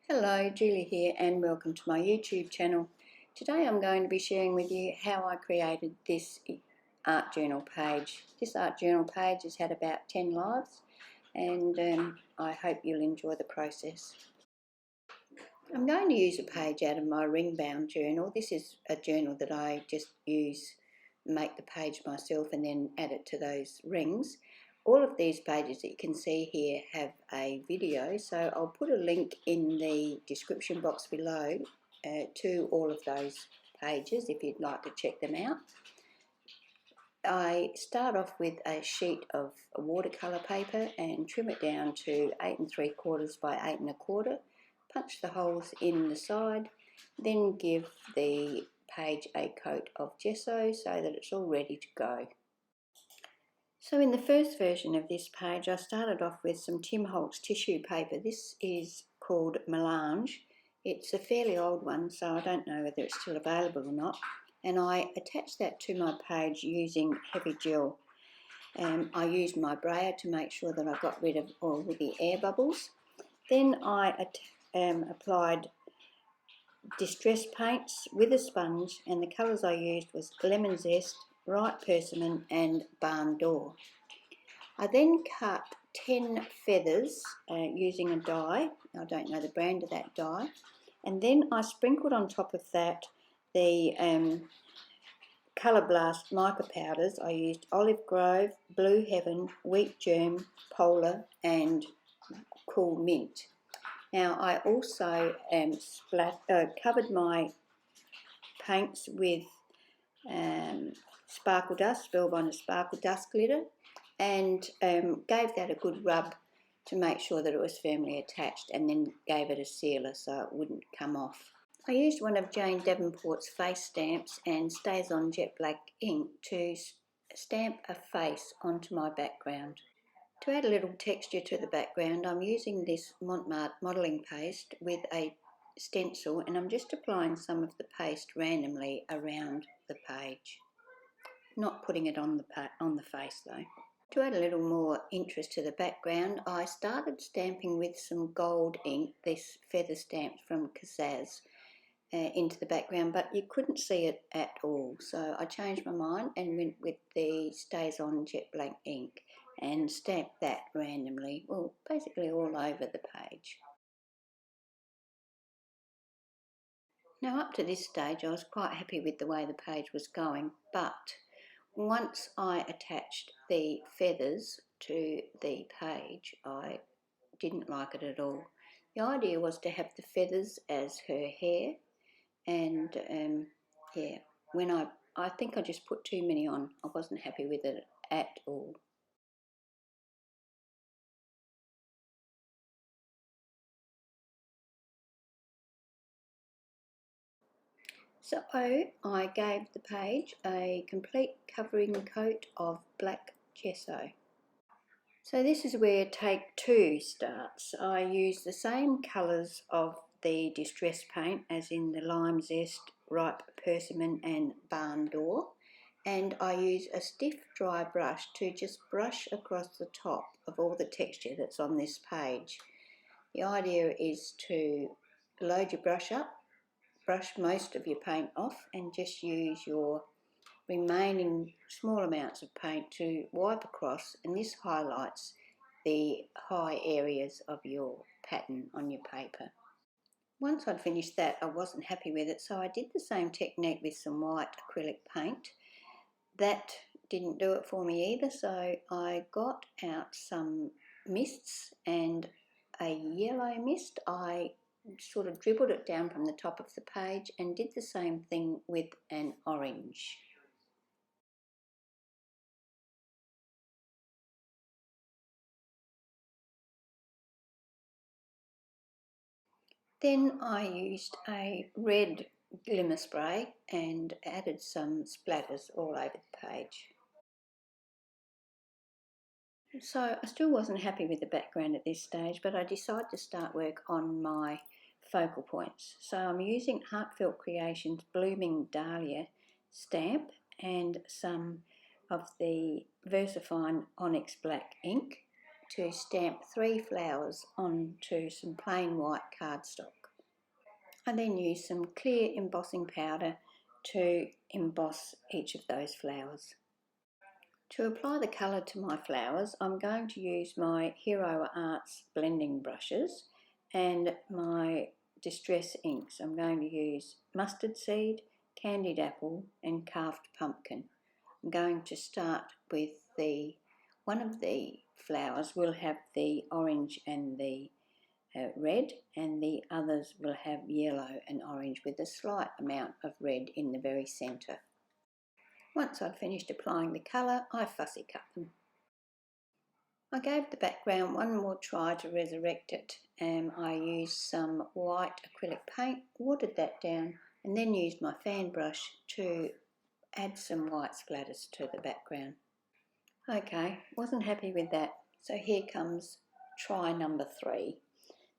Hello, Julie here and welcome to my YouTube channel. Today I'm going to be sharing with you how I created this art journal page. This art journal page has had about 10 lives and I hope you'll enjoy the process. I'm going to use a page out of my ring bound journal. This is a journal that I just make the page myself and then add it to those rings. All of these pages that you can see here have a video, so I'll put a link in the description box below to all of those pages if you'd like to check them out. I start off with a sheet of watercolour paper and trim it down to 8 3/4 by 8 1/4. Punch the holes in the side, then give the page a coat of gesso so that it's all ready to go. So in the first version of this page I started off with some Tim Holtz tissue paper. This is called Melange. It's a fairly old one, so I don't know whether it's still available or not, and I attached that to my page using heavy gel. I used my brayer to make sure that I got rid of all the air bubbles. Then I applied distress paints with a sponge, and the colours I used was lemon zest, ripe persimmon and barn door. I then cut 10 feathers using a dye. I don't know the brand of that dye, and then I sprinkled on top of that the Colour Blast mica powders. I used Olive Grove, Blue Heaven, Wheat Germ, Polar and Cool Mint. Now I also covered my paints with Sparkle Dust, Spellbinders Sparkle Dust glitter, and gave that a good rub to make sure that it was firmly attached, and then gave it a sealer so it wouldn't come off. I used one of Jane Davenport's face stamps and Archival Jet Black ink to stamp a face onto my background. To add a little texture to the background, I'm using this Montmartre modelling paste with a stencil, and I'm just applying some of the paste randomly around the page, not putting it on the face though. To add a little more interest to the background, I started stamping with some gold ink, this feather stamped from Kazaz, into the background, but you couldn't see it at all, so I changed my mind and went with the Archival Jet Black ink and stamped that randomly, well, basically all over the page. Now up to this stage I was quite happy with the way the page was going, but once I attached the feathers to the page I didn't like it at all. The idea was to have the feathers as her hair, and yeah, when I think I just put too many on. I wasn't happy with it at all. So I gave the page a complete covering coat of black gesso. So this is where take 2 starts. I use the same colours of the distress paint as in the lime zest, ripe persimmon and barn door, and I use a stiff dry brush to just brush across the top of all the texture that's on this page. The idea is to load your brush up, brush most of your paint off and just use your remaining small amounts of paint to wipe across, and this highlights the high areas of your pattern on your paper. Once I'd finished that I wasn't happy with it, so I did the same technique with some white acrylic paint. That didn't do it for me either, so I got out some mists and a yellow mist. I sort of dribbled it down from the top of the page and did the same thing with an orange. Then I used a red glimmer spray and added some splatters all over the page. So I still wasn't happy with the background at this stage, but I decided to start work on my focal points. So I'm using Heartfelt Creations Blooming Dahlia Stamp and some of the Versafine Onyx Black ink to stamp 3 flowers onto some plain white cardstock. I then use some clear embossing powder to emboss each of those flowers. To apply the colour to my flowers, I'm going to use my Hero Arts blending brushes and my distress inks. I'm going to use mustard seed, candied apple and carved pumpkin. I'm going to start with one of the flowers will have the orange and the red, and the others will have yellow and orange with a slight amount of red in the very centre. Once I'd finished applying the colour, I fussy cut them. I gave the background one more try to resurrect it, and I used some white acrylic paint, watered that down, and then used my fan brush to add some white splatters to the background. Okay, wasn't happy with that, so here comes try number 3.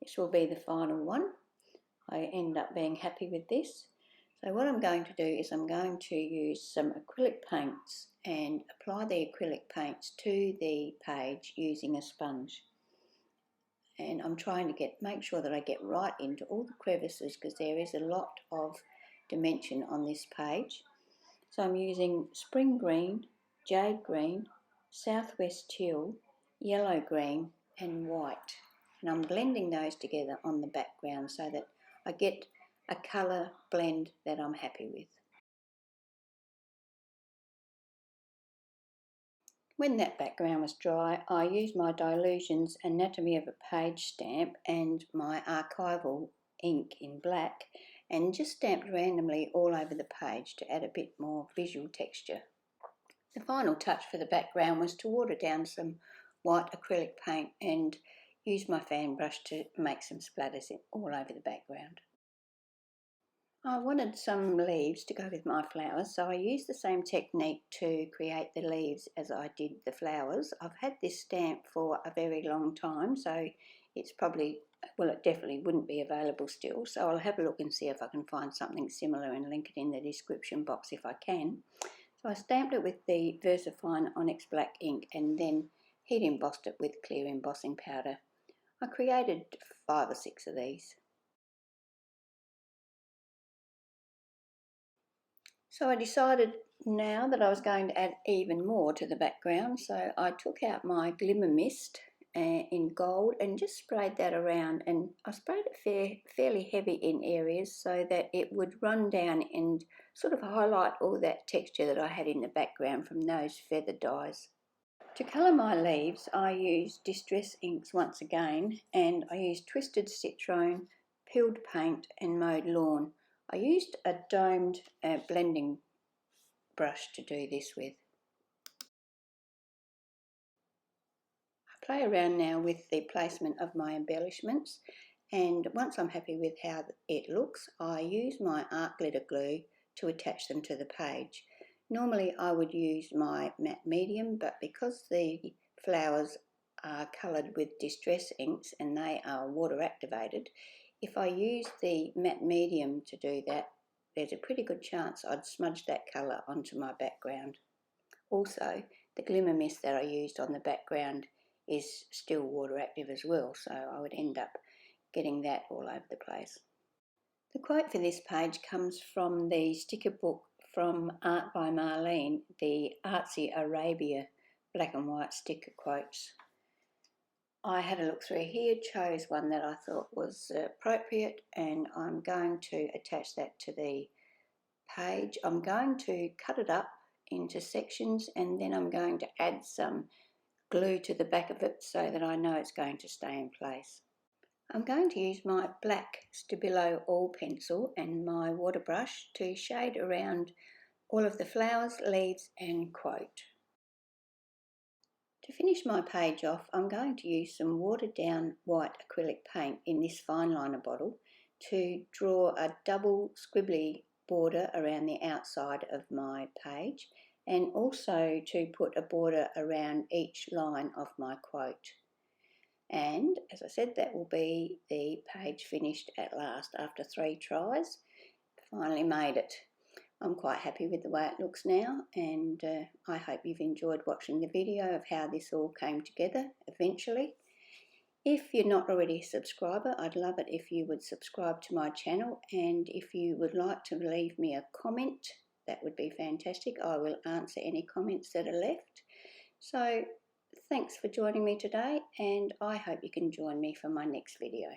This will be the final one. I end up being happy with this. So what I'm going to do is I'm going to use some acrylic paints and apply the acrylic paints to the page using a sponge. And I'm trying to make sure that I get right into all the crevices because there is a lot of dimension on this page. So I'm using spring green, jade green, southwest teal, yellow green and white. And I'm blending those together on the background so that I get a colour blend that I'm happy with. When that background was dry, I used my Dylusions Anatomy of a Page stamp and my Archival ink in black and just stamped randomly all over the page to add a bit more visual texture. The final touch for the background was to water down some white acrylic paint and use my fan brush to make some splatters all over the background. I wanted some leaves to go with my flowers, so I used the same technique to create the leaves as I did the flowers. I've had this stamp for a very long time, so it's probably, well, it definitely wouldn't be available still, so I'll have a look and see if I can find something similar and link it in the description box if I can. So I stamped it with the Versafine Onyx Black ink and then heat embossed it with clear embossing powder. I created 5 or 6 of these. So I decided now that I was going to add even more to the background, so I took out my glimmer mist in gold and just sprayed that around, and I sprayed it fairly heavy in areas so that it would run down and sort of highlight all that texture that I had in the background from those feather dyes. To colour my leaves, I used distress inks once again, and I used Twisted Citron, peeled paint and Mowed Lawn. I used a domed blending brush to do this with. I play around now with the placement of my embellishments, and once I'm happy with how it looks, I use my art glitter glue to attach them to the page. Normally I would use my matte medium, but because the flowers are coloured with distress inks and they are water activated, if I use the matte medium to do that, there's a pretty good chance I'd smudge that colour onto my background. Also, the glimmer mist that I used on the background is still water active as well, so I would end up getting that all over the place. The quote for this page comes from the sticker book from Art by Marlene, the Artsy Arabia black and white sticker quotes. I had a look through here, chose one that I thought was appropriate, and I'm going to attach that to the page. I'm going to cut it up into sections and then I'm going to add some glue to the back of it so that I know it's going to stay in place. I'm going to use my black Stabilo All pencil and my water brush to shade around all of the flowers, leaves and quote. To finish my page off, I'm going to use some watered down white acrylic paint in this fine liner bottle to draw a double squibbly border around the outside of my page, and also to put a border around each line of my quote. And as I said, that will be the page finished at last after 3 tries. Finally made it. I'm quite happy with the way it looks now, and I hope you've enjoyed watching the video of how this all came together eventually. If you're not already a subscriber, I'd love it if you would subscribe to my channel, and if you would like to leave me a comment, that would be fantastic. I will answer any comments that are left. So thanks for joining me today, and I hope you can join me for my next video.